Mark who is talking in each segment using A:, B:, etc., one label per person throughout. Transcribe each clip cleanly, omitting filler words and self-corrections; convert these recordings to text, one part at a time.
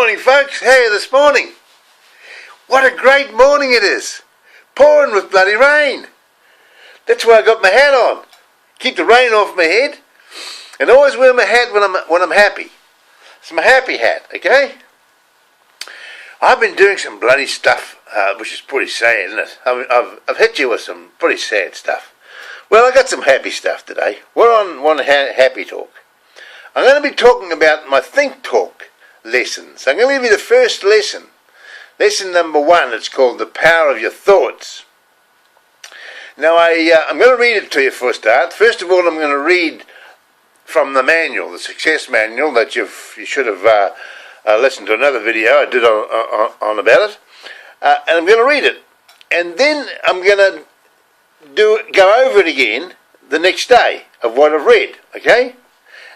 A: morning, folks. Hey, this morning. What a great morning it is. Pouring with bloody rain. That's why I got my hat on. Keep the rain off my head. And always wear my hat when I'm happy. It's my happy hat, okay? I've been doing some bloody stuff, which is pretty sad, isn't it? I've hit you with some pretty sad stuff. Well, I got some happy stuff today. We're on one happy talk. I'm going to be talking about my Think Talk lessons. I'm going to give you the first lesson. Lesson number 1. It's called The Power of Your Thoughts. Now, I'm going to read it to you for a start. First of all, I'm going to read from the manual, the success manual that you should have listened to another video I did on about it. And I'm going to read it. And then I'm going to go over it again the next day of what I've read, okay?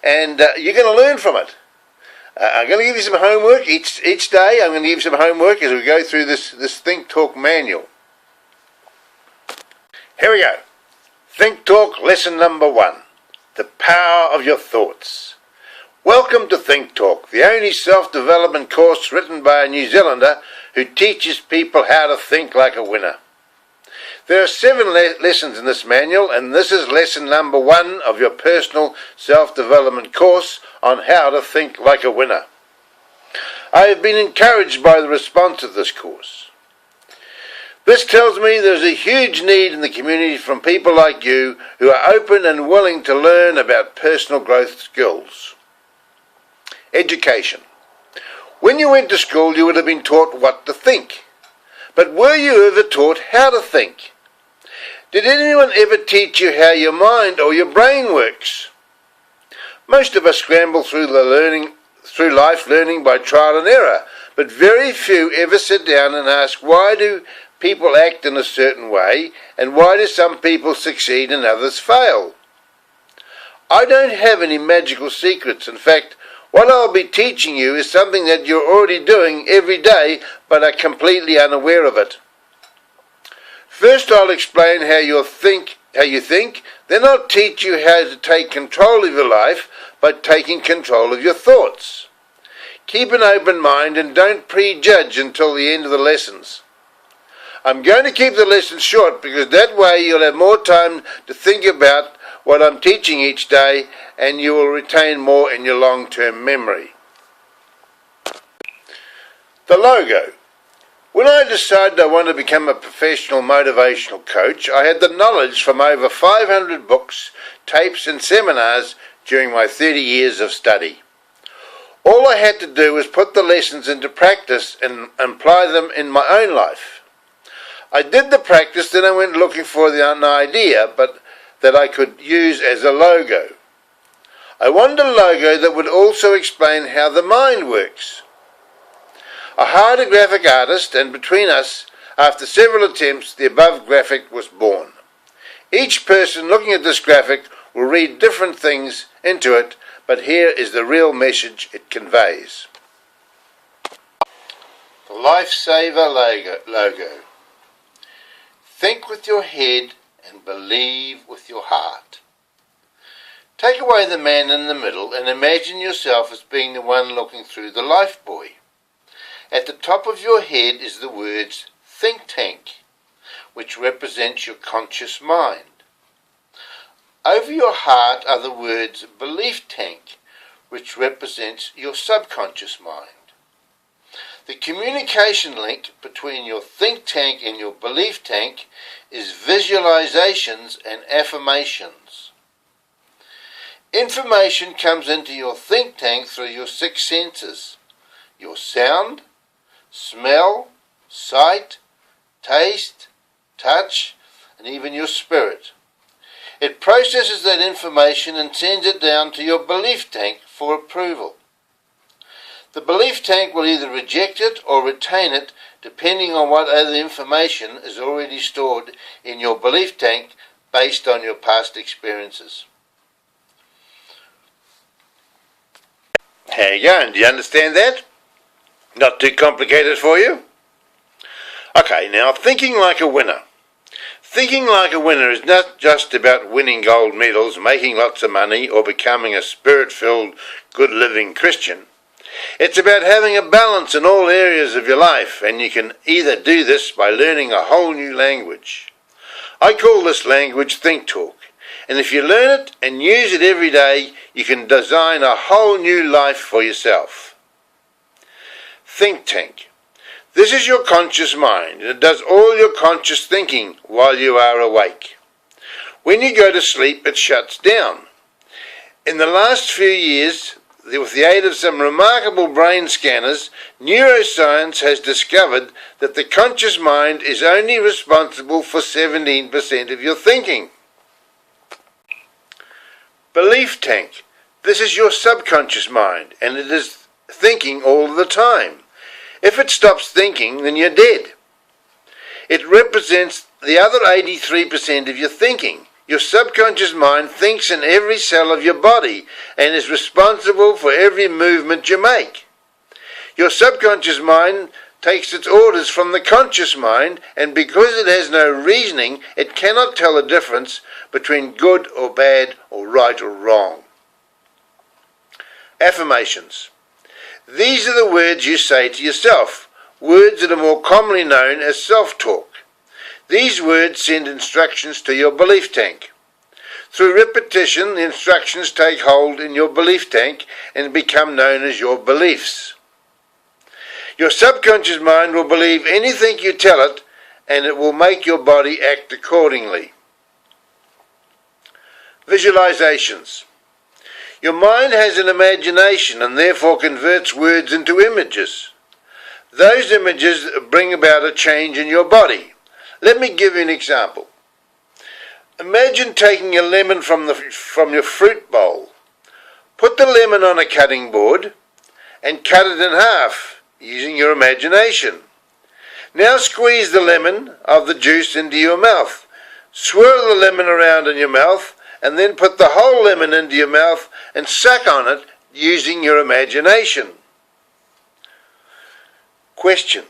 A: And you're going to learn from it. I'm going to give you some homework each day. I'm going to give you some homework as we go through this Think Talk manual. Here we go. Think Talk lesson number 1. The power of your thoughts. Welcome to Think Talk, the only self-development course written by a New Zealander who teaches people how to think like a winner. There are 7 lessons in this manual, and this is lesson number 1 of your personal self-development course on how to think like a winner. I have been encouraged by the response of this course. This tells me there is a huge need in the community from people like you who are open and willing to learn about personal growth skills. Education. When you went to school, you would have been taught what to think. But were you ever taught how to think? Did anyone ever teach you how your mind or your brain works? Most of us scramble through life learning by trial and error, but very few ever sit down and ask, why do people act in a certain way, and why do some people succeed and others fail? I don't have any magical secrets. In fact, what I'll be teaching you is something that you're already doing every day, but are completely unaware of it. First, I'll explain how you think, then I'll teach you how to take control of your life by taking control of your thoughts. Keep an open mind and don't prejudge until the end of the lessons. I'm going to keep the lessons short because that way you'll have more time to think about what I'm teaching each day, and you will retain more in your long-term memory. The logo. When I decided I wanted to become a professional motivational coach, I had the knowledge from over 500 books, tapes and seminars during my 30 years of study. All I had to do was put the lessons into practice and apply them in my own life. I did the practice, then I went looking for an idea that I could use as a logo. I wanted a logo that would also explain how the mind works. I hired a graphic artist, and between us, after several attempts, the above graphic was born. Each person looking at this graphic will read different things into it, but here is the real message it conveys. The Lifesaver logo. Think with your head and believe with your heart. Take away the man in the middle and imagine yourself as being the one looking through the life buoy. At the top of your head is the words think tank, which represents your conscious mind. Over your heart are the words belief tank, which represents your subconscious mind. The communication link between your think tank and your belief tank is visualizations and affirmations. Information comes into your think tank through your 6 senses: your sound, smell, sight, taste, touch, and even your spirit. It processes that information and sends it down to your belief tank for approval. The belief tank will either reject it or retain it depending on what other information is already stored in your belief tank based on your past experiences. How you going? Do you understand that? Not too complicated for you? Okay, now thinking like a winner. Thinking like a winner is not just about winning gold medals, making lots of money, or becoming a spirit-filled, good-living Christian. It's about having a balance in all areas of your life, and you can either do this by learning a whole new language. I call this language Think Talk, and if you learn it and use it every day, you can design a whole new life for yourself. Think Tank. This is your conscious mind, and it does all your conscious thinking while you are awake. When you go to sleep, it shuts down. In the last few years, with the aid of some remarkable brain scanners, neuroscience has discovered that the conscious mind is only responsible for 17% of your thinking. Belief Tank. This is your subconscious mind, and it is thinking all the time. If it stops thinking, then you're dead. It represents the other 83% of your thinking. Your subconscious mind thinks in every cell of your body and is responsible for every movement you make. Your subconscious mind takes its orders from the conscious mind, and because it has no reasoning, it cannot tell the difference between good or bad or right or wrong. Affirmations. These are the words you say to yourself, words that are more commonly known as self-talk. These words send instructions to your belief tank. Through repetition, the instructions take hold in your belief tank and become known as your beliefs. Your subconscious mind will believe anything you tell it, and it will make your body act accordingly. Visualizations. Your mind has an imagination and therefore converts words into images. Those images bring about a change in your body. Let me give you an example. Imagine taking a lemon from your fruit bowl. Put the lemon on a cutting board and cut it in half using your imagination. Now squeeze the lemon of the juice into your mouth. Swirl the lemon around in your mouth and then put the whole lemon into your mouth and suck on it using your imagination. Question.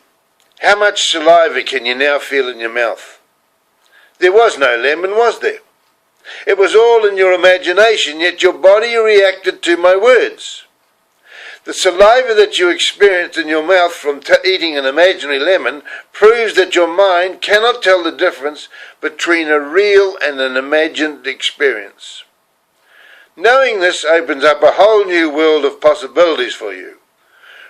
A: How much saliva can you now feel in your mouth? There was no lemon, was there? It was all in your imagination, yet your body reacted to my words. The saliva that you experienced in your mouth from eating an imaginary lemon proves that your mind cannot tell the difference between a real and an imagined experience. Knowing this opens up a whole new world of possibilities for you.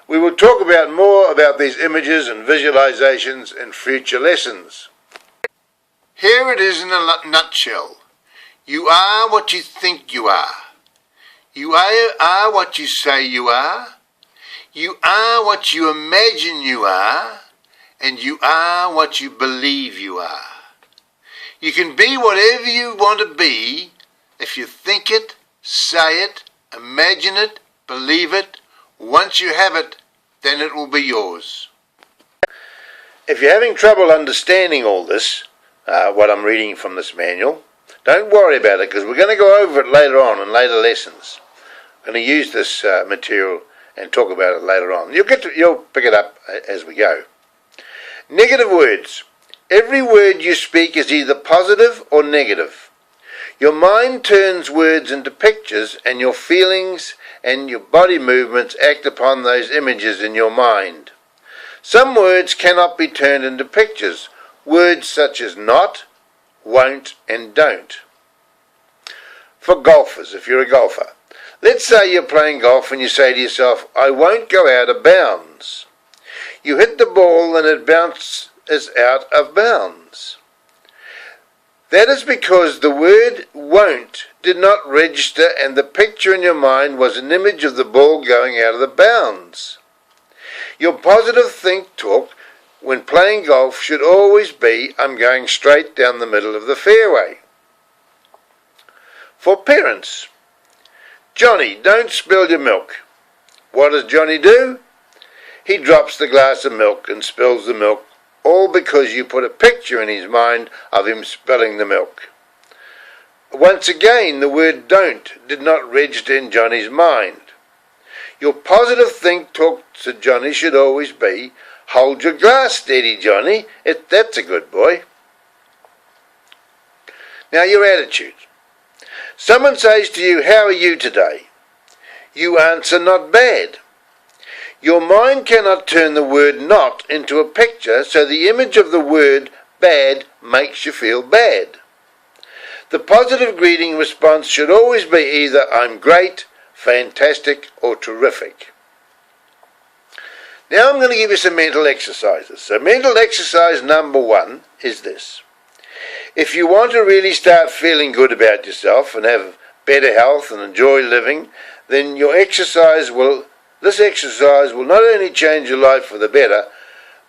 A: We will talk more about these images and visualizations in future lessons. Here it is in a nutshell. You are what you think you are. You are what you say you are. You are what you imagine you are. And you are what you believe you are. You can be whatever you want to be if you think it, say it, imagine it, believe it. Once you have it, then it will be yours. If you're having trouble understanding all this, what I'm reading from this manual, don't worry about it, because we're going to go over it later on in later lessons. I'm going to use this material and talk about it later on. You'll pick it up as we go. Negative words. Every word you speak is either positive or negative. Your mind turns words into pictures, and your feelings and your body movements act upon those images in your mind. Some words cannot be turned into pictures. Words such as not, won't, and don't. For golfers, if you're a golfer, let's say you're playing golf and you say to yourself, I won't go out of bounds. You hit the ball and it bounces out of bounds. That is because the word won't did not register, and the picture in your mind was an image of the ball going out of the bounds. Your positive think talk when playing golf should always be, I'm going straight down the middle of the fairway. For parents, Johnny, don't spill your milk. What does Johnny do? He drops the glass of milk and spills the milk, all because you put a picture in his mind of him spilling the milk. Once again, the word don't did not register in Johnny's mind. Your positive think talk to Johnny should always be, hold your glass steady, Johnny. That's a good boy. Now your attitude. Someone says to you, how are you today? You answer, not bad. Your mind cannot turn the word not into a picture, so the image of the word bad makes you feel bad. The positive greeting response should always be either I'm great, fantastic, or terrific. Now I'm going to give you some mental exercises. So mental exercise number 1 is this. If you want to really start feeling good about yourself and have better health and enjoy living, then this exercise will not only change your life for the better,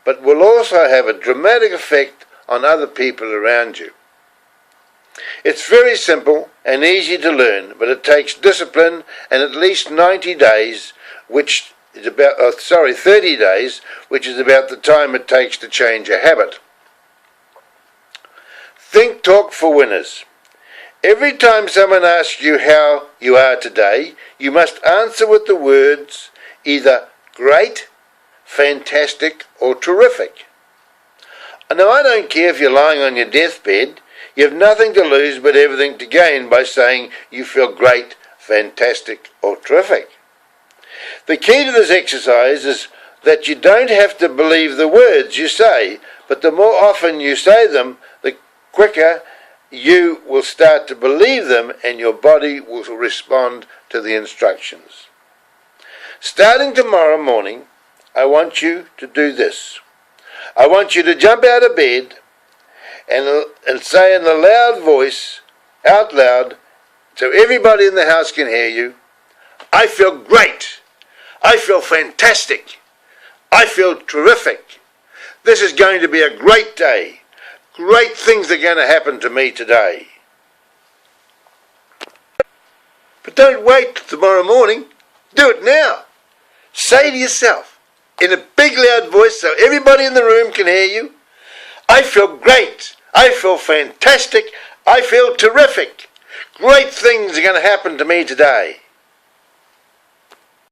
A: but will also have a dramatic effect on other people around you. It's very simple and easy to learn, but it takes discipline and at least 90 days, which is about 30 days, which is about the time it takes to change a habit. Think talk for winners. Every time someone asks you how you are today, you must answer with the words either great, fantastic, or terrific. Now, I don't care if you're lying on your deathbed, you have nothing to lose but everything to gain by saying you feel great, fantastic, or terrific. The key to this exercise is that you don't have to believe the words you say, but the more often you say them, the quicker you will start to believe them and your body will respond to the instructions. Starting tomorrow morning, I want you to do this. I want you to jump out of bed and say in a loud voice, out loud, so everybody in the house can hear you, I feel great. I feel fantastic. I feel terrific. This is going to be a great day. Great things are going to happen to me today. But don't wait till tomorrow morning. Do it now. Say to yourself, in a big loud voice so everybody in the room can hear you, I feel great. I feel fantastic. I feel terrific. Great things are going to happen to me today.